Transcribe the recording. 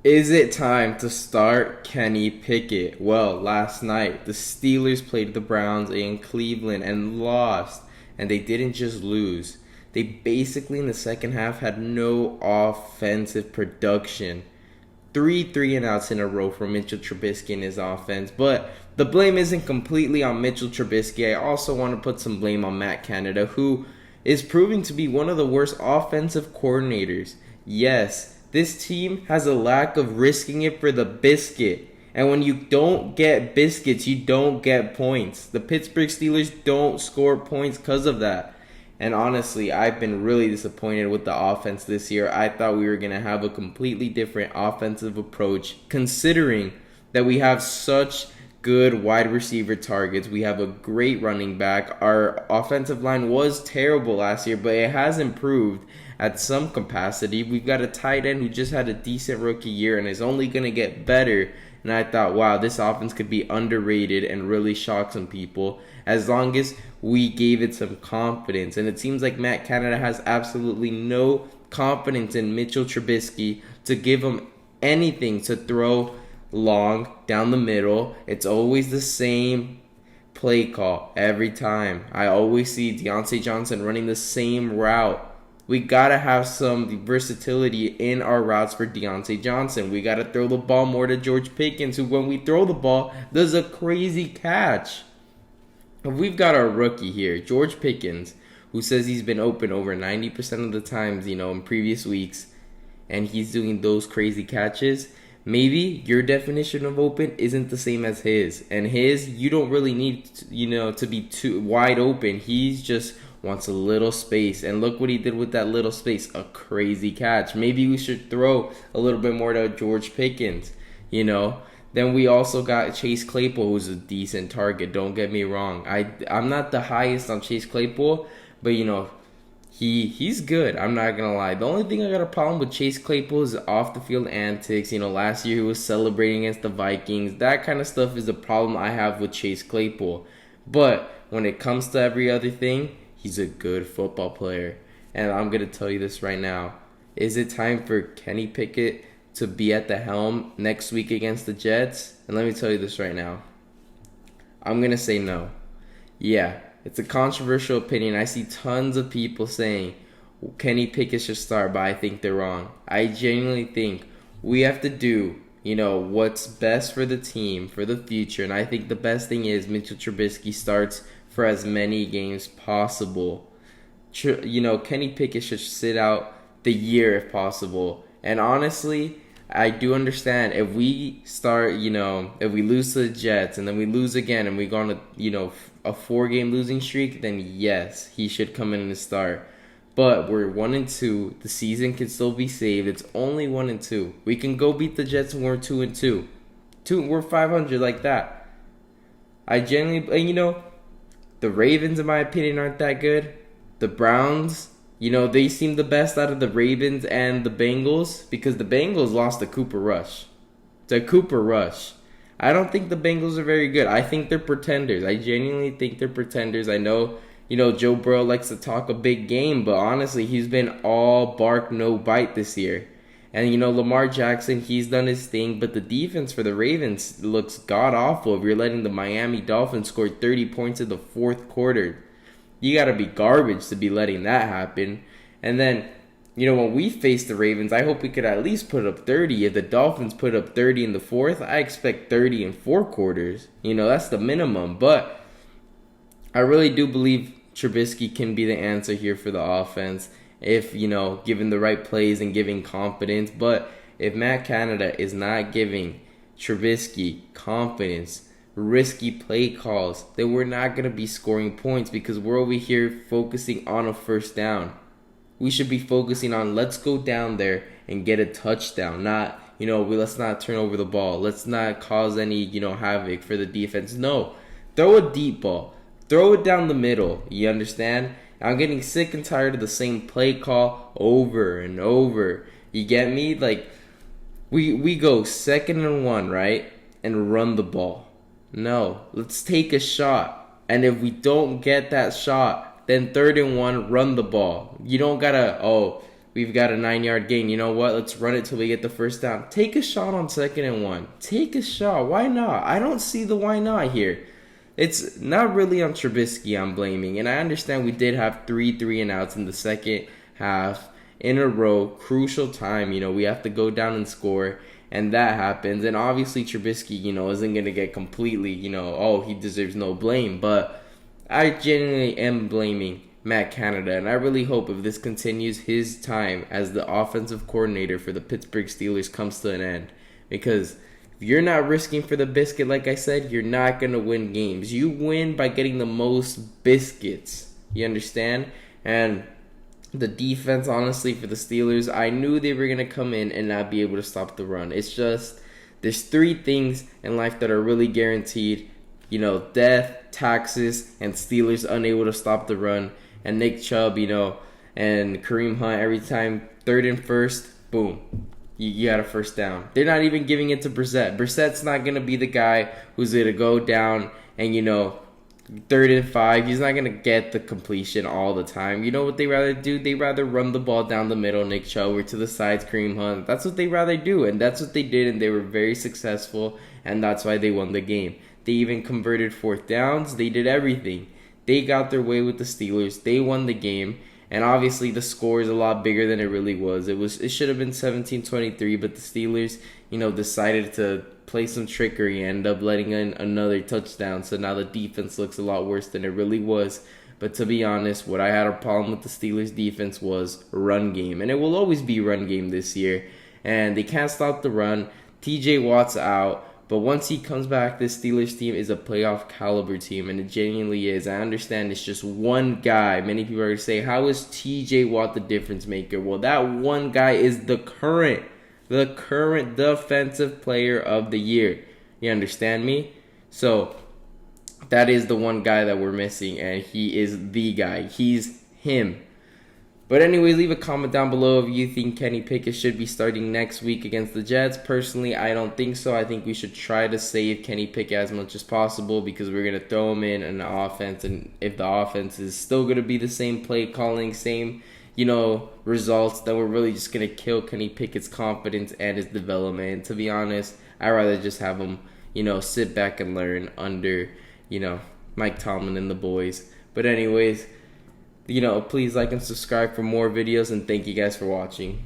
Is it time to start Kenny Pickett? Well, last night the Steelers played the Browns in Cleveland and lost. And they didn't just lose. They basically in the second half had no offensive production. Three and outs in a row for Mitchell Trubisky and his offense. But the blame isn't completely on Mitchell Trubisky. I also want to put some blame on Matt Canada, who is proving to be one of the worst offensive coordinators. Yes, this team has a lack of risking it for the biscuit. And when you don't get biscuits, you don't get points. The Pittsburgh Steelers don't score points because of that. And honestly, I've been really disappointed with the offense this year. I thought we were going to have a completely different offensive approach, considering that we have such good wide receiver targets. We have a great running back. Our offensive line was terrible last year, but it has improved at some capacity. We've got a tight end who just had a decent rookie year and is only going to get better. And I thought, wow, this offense could be underrated and really shock some people as long as we gave it some confidence. And it seems like Matt Canada has absolutely no confidence in Mitchell Trubisky to give him anything to throw long down the middle. It's always the same play call every time. I always see Deontay Johnson running the same route. We got to have some versatility in our routes for Deontay Johnson. We got to throw the ball more to George Pickens, who when we throw the ball does a crazy catch. We've got our rookie here, George Pickens, who says he's been open over 90% of the times, in previous weeks, and he's doing those crazy catches. Maybe your definition of open isn't the same as his. And his, you don't really need, to be too wide open. He's just wants a little space. And look what he did with that little space. A crazy catch. Maybe we should throw a little bit more to George Pickens, Then we also got Chase Claypool, who's a decent target. Don't get me wrong. I'm not the highest on Chase Claypool, but, he's good. I'm not going to lie. The only thing I got a problem with Chase Claypool is off the field antics. Last year he was celebrating against the Vikings. That kind of stuff is a problem I have with Chase Claypool. But when it comes to every other thing, he's a good football player. And I'm going to tell you this right now. Is it time for Kenny Pickett to be at the helm next week against the Jets? And let me tell you this right now. I'm going to say no. Yeah, it's a controversial opinion. I see tons of people saying Kenny Pickett should start, but I think they're wrong. I genuinely think we have to do, what's best for the team, for the future. And I think the best thing is Mitchell Trubisky starts for as many games possible. Kenny Pickett should sit out the year if possible. And honestly, I do understand if we start, if we lose to the Jets and then we lose again and we go on a 4-game losing streak, then yes, he should come in and start. But we're 1-2. The season can still be saved. It's only 1-2. We can go beat the Jets when we're 2-2. We're 500 like that. I genuinely, the Ravens, in my opinion, aren't that good. The Browns, they seem the best out of the Ravens and the Bengals because the Bengals lost to Cooper Rush. I don't think the Bengals are very good. I think they're pretenders. I genuinely think they're pretenders. I know, Joe Burrow likes to talk a big game, but honestly, he's been all bark, no bite this year. And, Lamar Jackson, he's done his thing, but the defense for the Ravens looks god-awful if you're letting the Miami Dolphins score 30 points in the fourth quarter. You got to be garbage to be letting that happen. And then, when we face the Ravens, I hope we could at least put up 30. If the Dolphins put up 30 in the fourth, I expect 30 in 4 quarters. That's the minimum. But I really do believe Trubisky can be the answer here for the offense if, given the right plays and giving confidence. But if Matt Canada is not giving Trubisky confidence, risky play calls, then we're not going to be scoring points because we're over here focusing on a first down. We should be focusing on let's go down there and get a touchdown, not, let's not turn over the ball. Let's not cause any, havoc for the defense. No, throw a deep ball. Throw it down the middle. You understand? I'm getting sick and tired of the same play call over and over. You get me? Like, we go 2nd and 1, right? And run the ball. No, let's take a shot. And if we don't get that shot, then 3rd and 1, run the ball. You don't gotta, we've got a 9-yard gain. You know what? Let's run it till we get the first down. Take a shot on 2nd and 1. Take a shot. Why not? I don't see the why not here. It's not really on Trubisky I'm blaming. And I understand we did have 3 and outs in the second half in a row. Crucial time. We have to go down and score. And that happens. And obviously Trubisky, isn't going to get completely, he deserves no blame. But I genuinely am blaming Matt Canada. And I really hope if this continues, his time as the offensive coordinator for the Pittsburgh Steelers comes to an end. Because if you're not risking for the biscuit, like I said, you're not going to win games. You win by getting the most biscuits. You understand? And the defense, honestly, for the Steelers, I knew they were going to come in and not be able to stop the run. It's just, there's 3 things in life that are really guaranteed. Death, taxes, and Steelers unable to stop the run. And Nick Chubb, and Kareem Hunt, every time 3rd and 1st, boom, you got a first down. They're not even giving it to Brissett. Brissett's not going to be the guy who's going to go down and, 3rd and 5, he's not going to get the completion all the time. You know what they rather do? They rather run the ball down the middle, Nick Chubb, or to the sides, Kareem Hunt. That's what they rather do, and that's what they did, and they were very successful, and that's why they won the game. They even converted 4th downs. They did everything. They got their way with the Steelers. They won the game, and obviously the score is a lot bigger than it really was. It should have been 17-23, but the Steelers, decided to play some trickery and end up letting in another touchdown. So now the defense looks a lot worse than it really was. But to be honest, what I had a problem with the Steelers defense was run game. And it will always be run game this year. And they can't stop the run. TJ Watt's out. But once he comes back, this Steelers team is a playoff caliber team. And it genuinely is. I understand it's just one guy. Many people are going to say, how is TJ Watt the difference maker? Well, that one guy is the current defensive player of the year. You understand me? So that is the one guy that we're missing, and he is the guy. He's him. But anyways, leave a comment down below if you think Kenny Pickett should be starting next week against the Jets. Personally, I don't think so. I think we should try to save Kenny Pickett as much as possible because we're going to throw him in an offense, and if the offense is still going to be the same play calling, same results, then we're really just going to kill Kenny Pickett's confidence and his development. And to be honest, I'd rather just have him, sit back and learn under, Mike Tomlin and the boys. But anyways, please like and subscribe for more videos, and thank you guys for watching.